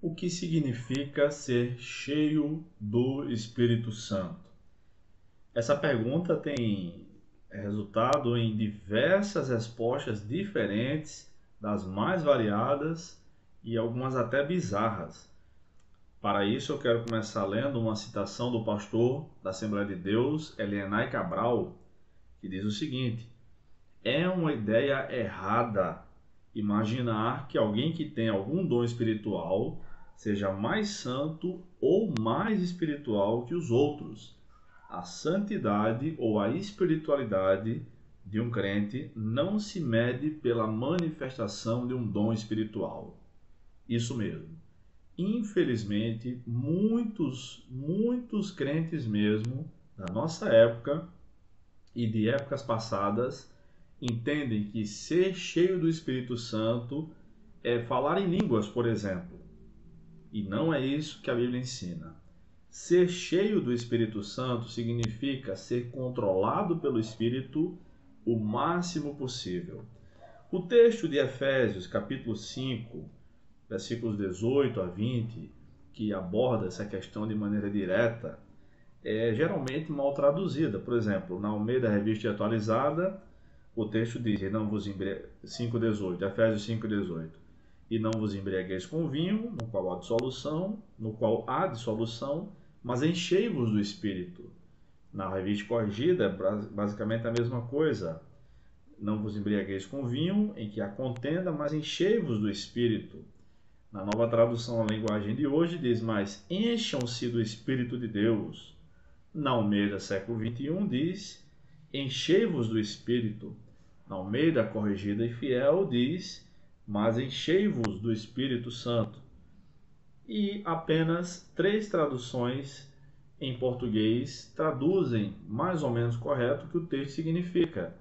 O que significa ser cheio do Espírito Santo? Essa pergunta tem resultado em diversas respostas diferentes, das mais variadas e algumas até bizarras. Para isso, eu quero começar lendo uma citação do pastor da Assembleia de Deus, Elienay Cabral, que diz o seguinte: é uma ideia errada imaginar que alguém que tem algum dom espiritual seja mais santo ou mais espiritual que os outros. A santidade ou a espiritualidade de um crente não se mede pela manifestação de um dom espiritual. Isso mesmo. Infelizmente, muitos crentes mesmo da nossa época e de épocas passadas entendem que ser cheio do Espírito Santo é falar em línguas, por exemplo. E não é isso que a Bíblia ensina. Ser cheio do Espírito Santo significa ser controlado pelo Espírito o máximo possível. O texto de Efésios, capítulo 5, versículos 18 a 20, que aborda essa questão de maneira direta, é geralmente mal traduzida. Por exemplo, na Almeida Revista Atualizada, o texto diz, Efésios 5,18, e não vos embriagueis com vinho, no qual há dissolução, mas enchei-vos do Espírito. Na Revista Corrigida, é basicamente a mesma coisa. Não vos embriagueis com vinho, em que há contenda, mas enchei-vos do Espírito. Na Nova Tradução à Linguagem de hoje diz, mas encham-se do Espírito de Deus. Na Almeida, século XXI, diz, enchei-vos do Espírito. Na Almeida Corrigida e Fiel diz, mas enchei-vos do Espírito Santo. E apenas 3 traduções em português traduzem mais ou menos correto o que o texto significa,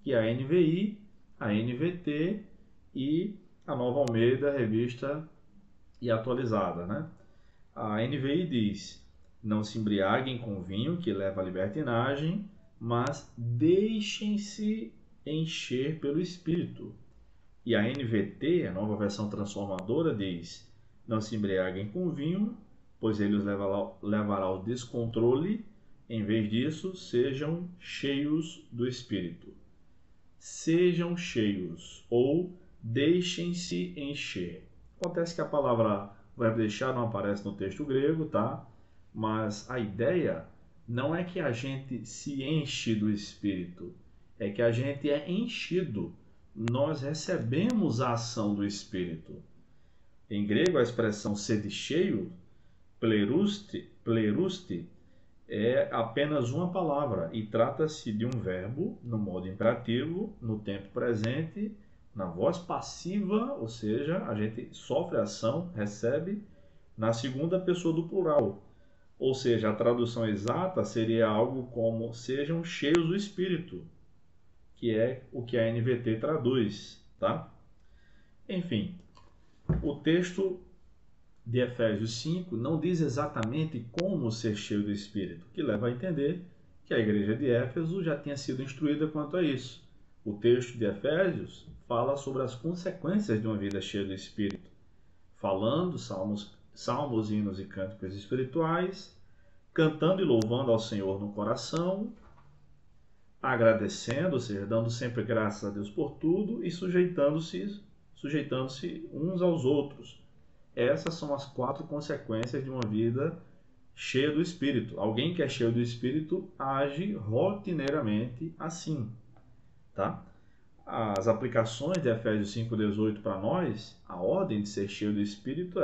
que é a NVI, a NVT e a Nova Almeida Revista e Atualizada, né? A NVI diz, não se embriaguem com vinho que leva à libertinagem, mas deixem-se encher pelo Espírito. E a NVT, a Nova Versão Transformadora, diz, não se embriaguem com vinho, pois ele os levará ao descontrole. Em vez disso, sejam cheios do Espírito. Sejam cheios ou deixem-se encher. Acontece que a palavra verbo deixar não aparece no texto grego, tá? Mas a ideia não é que a gente se enche do Espírito, é que a gente é enchido. Nós recebemos a ação do Espírito. Em grego, a expressão sede cheio, pleiruste, é apenas uma palavra e trata-se de um verbo no modo imperativo, no tempo presente, na voz passiva, ou seja, a gente sofre a ação, recebe, na segunda pessoa do plural. Ou seja, a tradução exata seria algo como sejam cheios do Espírito, que é o que a NVT traduz, tá? Enfim, o texto de Efésios 5 não diz exatamente como ser cheio do Espírito, que leva a entender que a igreja de Éfeso já tinha sido instruída quanto a isso. O texto de Efésios fala sobre as consequências de uma vida cheia do Espírito, falando salmos, hinos e cânticos espirituais, cantando e louvando ao Senhor no coração, agradecendo, ou seja, dando sempre graças a Deus por tudo e sujeitando-se uns aos outros. Essas são as 4 consequências de uma vida cheia do Espírito. Alguém que é cheio do Espírito age rotineiramente assim, tá? As aplicações de Efésios 5,18 para nós, a ordem de ser cheio do Espírito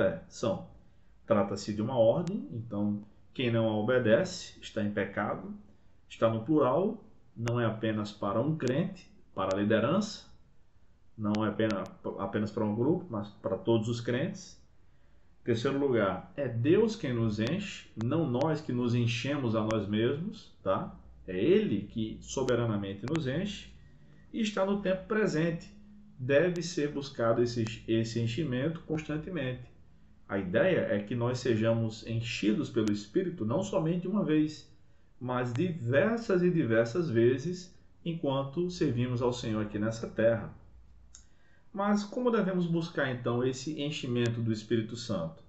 trata-se de uma ordem, então quem não a obedece está em pecado, está no plural, não é apenas para um crente, para a liderança, não é apenas para um grupo, mas para todos os crentes. Em terceiro lugar, é Deus quem nos enche, não nós que nos enchemos a nós mesmos, tá? É Ele que soberanamente nos enche e está no tempo presente. Deve ser buscado esse enchimento constantemente. A ideia é que nós sejamos enchidos pelo Espírito não somente uma vez, mas diversas e diversas vezes enquanto servimos ao Senhor aqui nessa terra. Mas como devemos buscar então esse enchimento do Espírito Santo?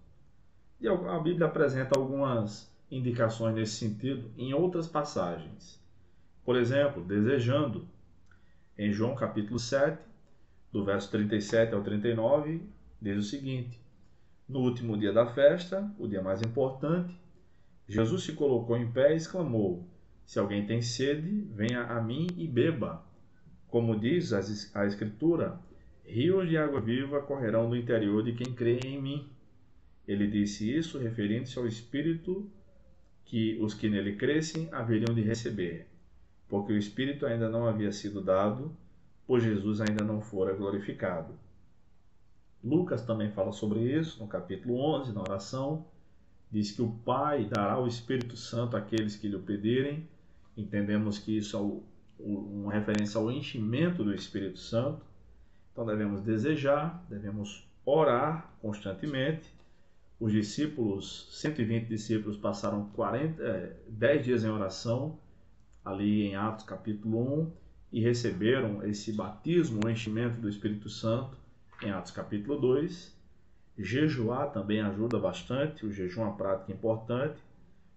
E a Bíblia apresenta algumas indicações nesse sentido em outras passagens. Por exemplo, desejando, em João capítulo 7, do verso 37 ao 39, diz o seguinte: no último dia da festa, o dia mais importante, Jesus se colocou em pé e exclamou: se alguém tem sede, venha a mim e beba. Como diz a Escritura, rios de água viva correrão do interior de quem crê em mim. Ele disse isso referindo-se ao Espírito que os que nele crescem haveriam de receber, porque o Espírito ainda não havia sido dado, pois Jesus ainda não fora glorificado. Lucas também fala sobre isso, no capítulo 11, na oração. Diz que o Pai dará o Espírito Santo àqueles que lhe o pedirem. Entendemos que isso é uma referência ao enchimento do Espírito Santo. Então devemos desejar, devemos orar constantemente. Os discípulos, 120 discípulos, passaram 10 dias em oração, ali em Atos capítulo 1, e receberam esse batismo, o enchimento do Espírito Santo, em Atos capítulo 2. Jejuar também ajuda bastante, o jejum é uma prática importante.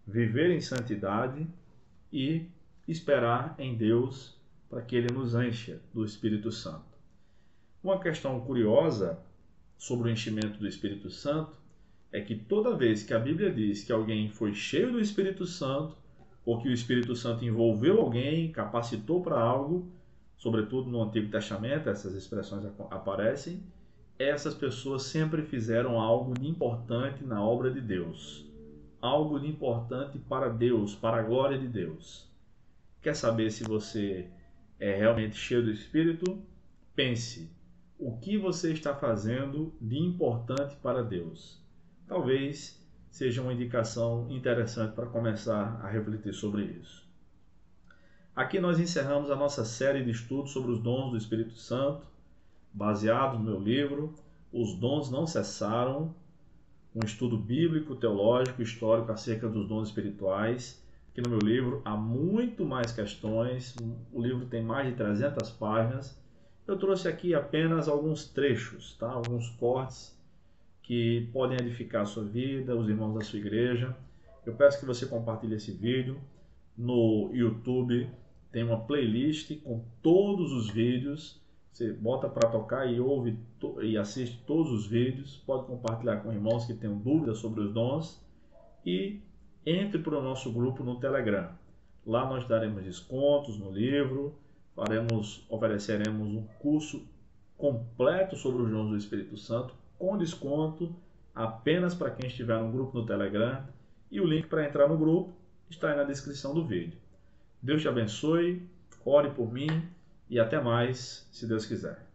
Viver em santidade e esperar em Deus para que Ele nos encha do Espírito Santo. Uma questão curiosa sobre o enchimento do Espírito Santo é que toda vez que a Bíblia diz que alguém foi cheio do Espírito Santo, ou que o Espírito Santo envolveu alguém, capacitou para algo, sobretudo no Antigo Testamento, essas expressões aparecem, essas pessoas sempre fizeram algo de importante na obra de Deus. Algo de importante para Deus, para a glória de Deus. Quer saber se você é realmente cheio do Espírito? Pense, o que você está fazendo de importante para Deus? Talvez seja uma indicação interessante para começar a refletir sobre isso. Aqui nós encerramos a nossa série de estudos sobre os dons do Espírito Santo, baseado no meu livro, Os Dons Não Cessaram, um estudo bíblico, teológico, histórico acerca dos dons espirituais. Aqui no meu livro há muito mais questões, o livro tem mais de 300 páginas. Eu trouxe aqui apenas alguns trechos, tá? Alguns cortes que podem edificar a sua vida, os irmãos da sua igreja. Eu peço que você compartilhe esse vídeo. No YouTube tem uma playlist com todos os vídeos. Você bota para tocar e ouve e assiste todos os vídeos. Pode compartilhar com irmãos que tenham dúvidas sobre os dons. E entre para o nosso grupo no Telegram. Lá nós daremos descontos no livro. Ofereceremos um curso completo sobre os dons do Espírito Santo, com desconto, apenas para quem estiver no grupo no Telegram. E o link para entrar no grupo está aí na descrição do vídeo. Deus te abençoe, ore por mim e até mais, se Deus quiser.